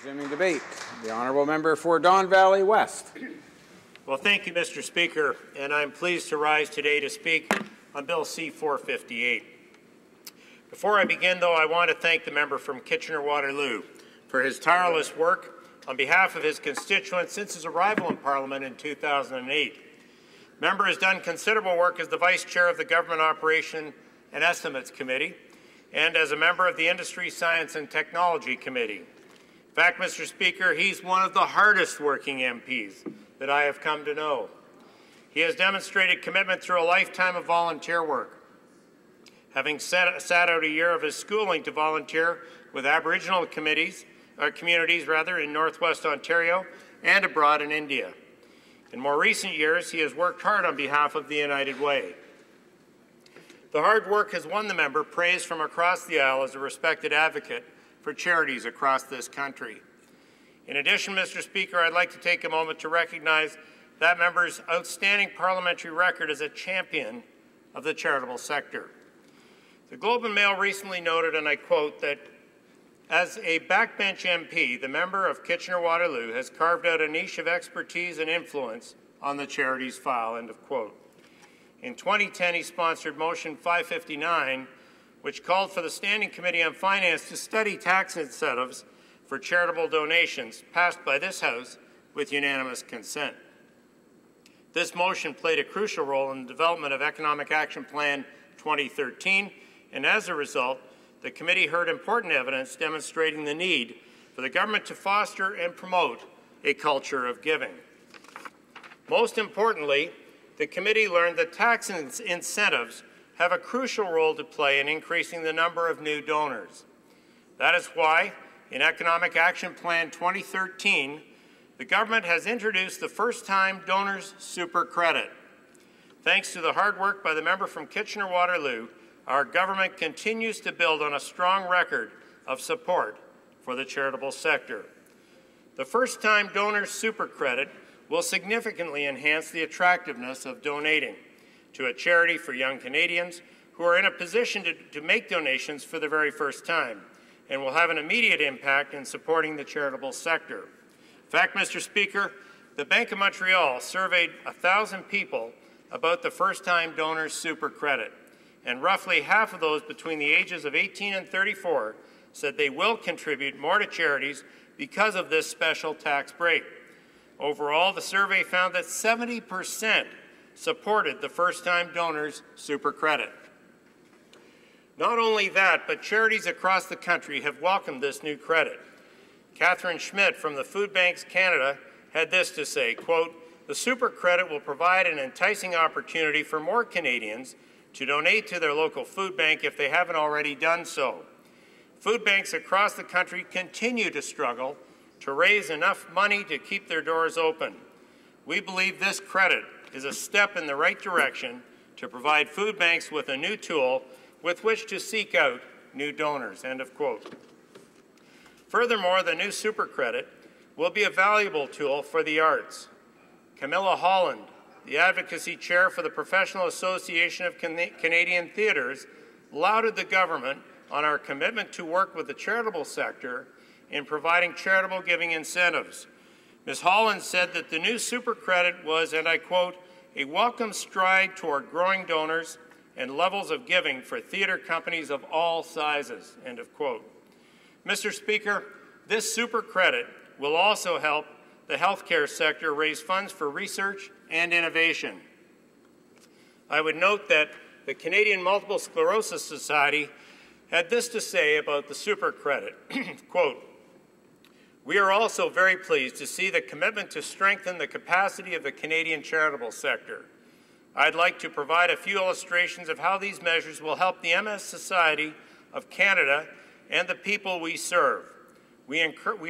Resuming debate, the honourable member for Don Valley West. Well, thank you, Mr. Speaker, and I'm pleased to rise today to speak on Bill C-458. Before I begin, though, I want to thank the member from Kitchener-Waterloo for his tireless work on behalf of his constituents since his arrival in Parliament in 2008. The member has done considerable work as the Vice Chair of the Government Operation and Estimates Committee and as a member of the Industry, Science and Technology Committee. In fact, Mr. Speaker, he's one of the hardest working MPs that I have come to know. He has demonstrated commitment through a lifetime of volunteer work, having sat out a year of his schooling to volunteer with Aboriginal communities in Northwest Ontario and abroad in India. In more recent years, he has worked hard on behalf of the United Way. The hard work has won the member praise from across the aisle as a respected advocate for charities across this country. In addition, Mr. Speaker, I'd like to take a moment to recognize that member's outstanding parliamentary record as a champion of the charitable sector. The Globe and Mail recently noted, and I quote, that as a backbench MP, the member of Kitchener-Waterloo has carved out a niche of expertise and influence on the charities file, end of quote. In 2010, he sponsored Motion 559, which called for the Standing Committee on Finance to study tax incentives for charitable donations, passed by this House with unanimous consent. This motion played a crucial role in the development of Economic Action Plan 2013, and as a result, the committee heard important evidence demonstrating the need for the government to foster and promote a culture of giving. Most importantly, the committee learned that tax incentives have a crucial role to play in increasing the number of new donors. That is why, in Economic Action Plan 2013, the government has introduced the First-Time Donors Super Credit. Thanks to the hard work by the member from Kitchener-Waterloo, our government continues to build on a strong record of support for the charitable sector. The First-Time Donors Super Credit will significantly enhance the attractiveness of donating to a charity for young Canadians who are in a position to make donations for the very first time, and will have an immediate impact in supporting the charitable sector. In fact, Mr. Speaker, the Bank of Montreal surveyed 1,000 people about the First-Time Donors Super Credit, and roughly half of those between the ages of 18 and 34 said they will contribute more to charities because of this special tax break. Overall, the survey found that 70% supported the First-Time Donors Super Credit. Not only that, but charities across the country have welcomed this new credit. Catherine Schmidt from the Food Banks Canada had this to say, quote, "The Super Credit will provide an enticing opportunity for more Canadians to donate to their local food bank if they haven't already done so. Food banks across the country continue to struggle to raise enough money to keep their doors open. We believe this credit is a step in the right direction to provide food banks with a new tool with which to seek out new donors," end of quote. Furthermore, the new Super Credit will be a valuable tool for the arts. Camilla Holland, the Advocacy Chair for the Professional Association of Canadian Theatres, lauded the government on our commitment to work with the charitable sector in providing charitable giving incentives. Ms. Holland said that the new Super Credit was, and I quote, "a welcome stride toward growing donors and levels of giving for theatre companies of all sizes," end of quote. Mr. Speaker, this Super Credit will also help the healthcare sector raise funds for research and innovation. I would note that the Canadian Multiple Sclerosis Society had this to say about the Super Credit, quote, "We are also very pleased to see the commitment to strengthen the capacity of the Canadian charitable sector. I'd like to provide a few illustrations of how these measures will help the MS Society of Canada and the people we serve. We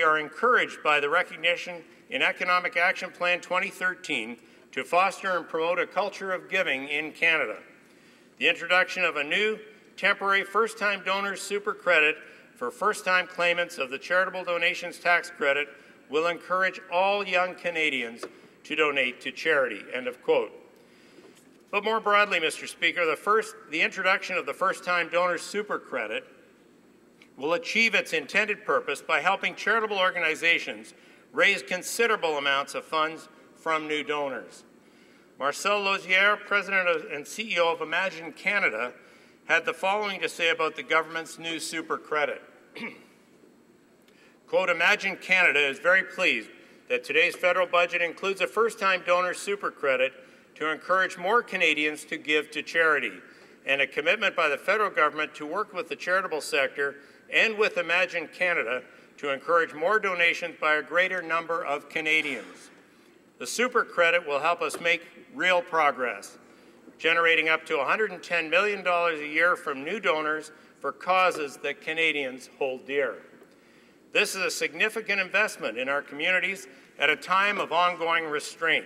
are encouraged by the recognition in Economic Action Plan 2013 to foster and promote a culture of giving in Canada. The introduction of a new temporary First-Time Donors Super Credit for first-time claimants of the Charitable Donations Tax Credit will encourage all young Canadians to donate to charity," end of quote. But more broadly, Mr. Speaker, the introduction of the First-Time Donors Super Credit will achieve its intended purpose by helping charitable organizations raise considerable amounts of funds from new donors. Marcel Lauzière, President and CEO of Imagine Canada, had the following to say about the government's new super credit. Quote, Imagine Canada is very pleased that today's federal budget includes a first-time donor super credit to encourage more Canadians to give to charity, and a commitment by the federal government to work with the charitable sector and with Imagine Canada to encourage more donations by a greater number of Canadians. The super credit will help us make real progress, generating up to $110 million a year from new donors for causes that Canadians hold dear. This is a significant investment in our communities at a time of ongoing restraint.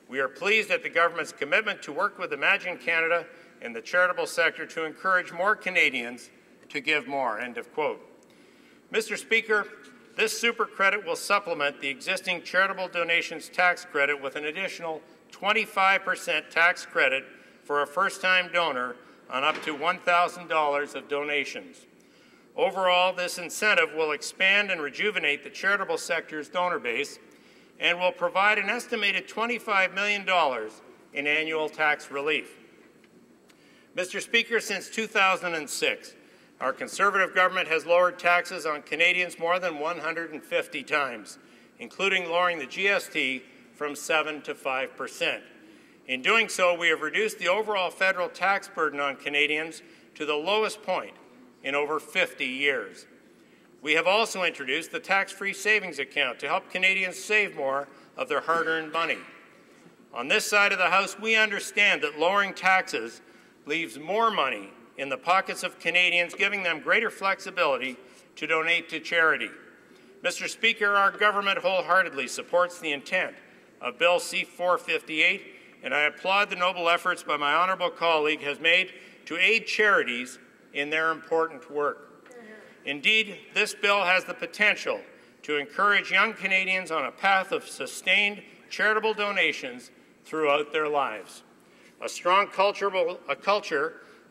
We are pleased at the government's commitment to work with Imagine Canada and the charitable sector to encourage more Canadians to give more, end of quote. Mr. Speaker, this super credit will supplement the existing charitable donations tax credit with an additional 25% tax credit for a first-time donor on up to $1,000 of donations. Overall, this incentive will expand and rejuvenate the charitable sector's donor base and will provide an estimated $25 million in annual tax relief. Mr. Speaker, since 2006, our Conservative government has lowered taxes on Canadians more than 150 times, including lowering the GST from 7% to 5%. In doing so, we have reduced the overall federal tax burden on Canadians to the lowest point in over 50 years. We have also introduced the tax-free savings account to help Canadians save more of their hard-earned money. On this side of the House, we understand that lowering taxes leaves more money in the pockets of Canadians, giving them greater flexibility to donate to charity. Mr. Speaker, our government wholeheartedly supports the intent of Bill C-458, and I applaud the noble efforts my honourable colleague has made to aid charities in their important work. Indeed, this bill has the potential to encourage young Canadians on a path of sustained charitable donations throughout their lives. A strong culture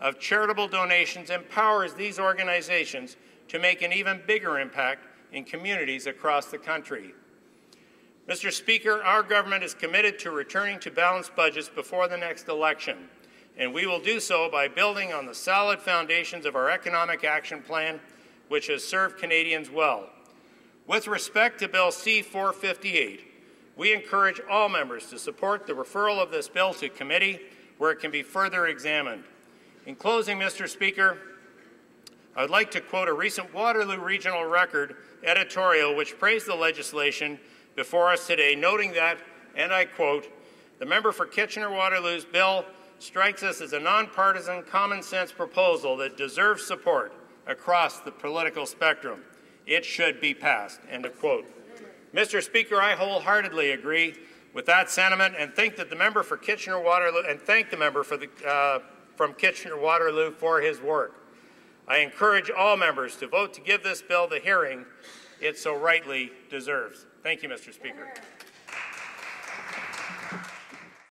of charitable donations empowers these organizations to make an even bigger impact in communities across the country. Mr. Speaker, our government is committed to returning to balanced budgets before the next election, and we will do so by building on the solid foundations of our economic action plan, which has served Canadians well. With respect to Bill C-458, we encourage all members to support the referral of this bill to committee where it can be further examined. In closing, Mr. Speaker, I would like to quote a recent Waterloo Regional Record editorial which praised the legislation before us today, noting that, and I quote, "The member for Kitchener-Waterloo's bill strikes us as a nonpartisan, common-sense proposal that deserves support across the political spectrum. It should be passed," end of quote. Mr. Speaker, I wholeheartedly agree with that sentiment and think that the member for Kitchener-Waterloo and thank the member for from Kitchener-Waterloo for his work. I encourage all members to vote to give this bill the hearing it so rightly deserves. Thank you, Mr. Speaker.